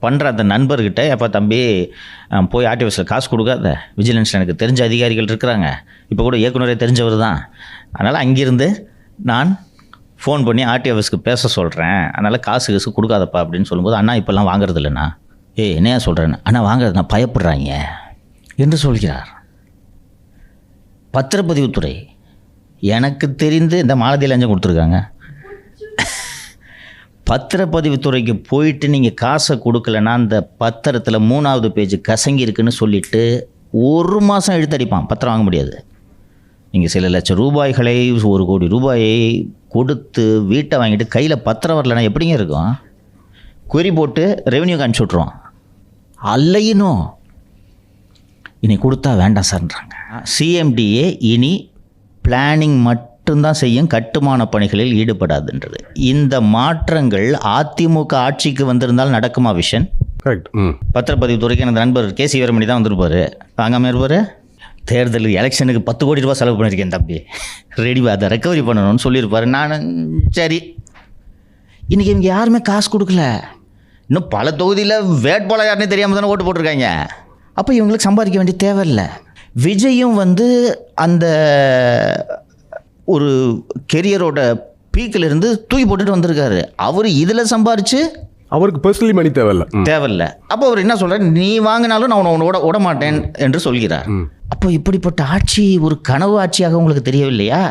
பண்ணுற அந்த நண்பர்கிட்ட, எப்போ தம்பி போய் ஆர்டிஓஸில் காசு கொடுக்காத, விஜிலன்ஸில் எனக்கு தெரிஞ்ச அதிகாரிகள் இருக்கிறாங்க, இப்போ கூட இயக்குனரே தெரிஞ்சவர் தான், அதனால் அங்கேருந்து நான் ஃபோன் பண்ணி ஆர்டிஓஸ்க்கு பேச சொல்கிறேன், அதனால் காசு கொடுக்காதப்பா அப்படின்னு சொல்லும்போது, அண்ணா இப்போல்லாம் வாங்குறது இல்லைண்ணா. என்னையா சொல்கிறேன்னு, அண்ணா வாங்குறது நான் பயப்படுறாங்க என்று சொல்கிறார். பத்திரப்பதிவுத்துறை எனக்கு தெரிந்து இந்த மாலதி லஞ்சம் கொடுத்துருக்காங்க. பத்திரப்பதிவுத்துறைக்கு போயிட்டு நீங்கள் காசை கொடுக்கலன்னா அந்த பத்திரத்தில் 3வது பேஜ் கசங்கி இருக்குன்னு சொல்லிவிட்டு 1 மாதம் இழுத்தடிப்பான், பத்திரம் வாங்க முடியாது. நீங்கள் சில லட்சம் ரூபாய்களை 1 கோடி ரூபாயை கொடுத்து வீட்டை வாங்கிட்டு கையில் பத்திரம் வரலன்னா எப்படிங்க இருக்கும்? query போட்டு ரெவென்யூக்கு அனுப்பிச்சி விட்ருவோம். அல்லையினும் இனி கொடுத்தா வேண்டாம் சார்ன்றாங்க. சிஎம்டிஏ இனி பிளானிங் மட்டும்தான் செய்யும், கட்டுமான பணிகளில் ஈடுபடாதுன்றது. இந்த மாற்றங்கள் அதிமுக ஆட்சிக்கு வந்திருந்தால் நடக்குமா விஷன்? பத்திரப்பதிவுத்துறைக்கு எனது நண்பர் கேசி வீரமணி தான் வந்திருப்பார், வாங்காமல் இருப்பார். தேர்தல் எலெக்ஷனுக்கு 10 கோடி ரூபா செலவு பண்ணியிருக்கேன் தம்பி, ரெடி அதை ரெக்கவரி பண்ணணும்னு சொல்லியிருப்பார். நான் சரி, இன்றைக்கி இவங்க யாருமே காசு கொடுக்கல, இன்னும் பல தொகுதியில் வேட்பாளர் யாருன்னே தெரியாமல் தானே ஓட்டு போட்டிருக்காங்க. அப்போ இவங்களுக்கு சம்பாதிக்க வேண்டிய தேவையில்லை. விஜயும் அந்த ஒரு கெரியரோட பீக்கில் இருந்து தூக்கி போட்டுட்டு வந்திருக்காரு. அவர் இதில் சம்பாரித்து அவருக்கு பர்சனலி மணி தேவையில்லை. அப்போ அவர் என்ன சொல்கிறார், நீ வாங்கினாலும் நான் உன்னை விட மாட்டேன் என்று சொல்கிறார். அப்போ இப்படிப்பட்ட ஆட்சி ஒரு கனவு ஆட்சியாக உங்களுக்கு தெரியவில்லையா?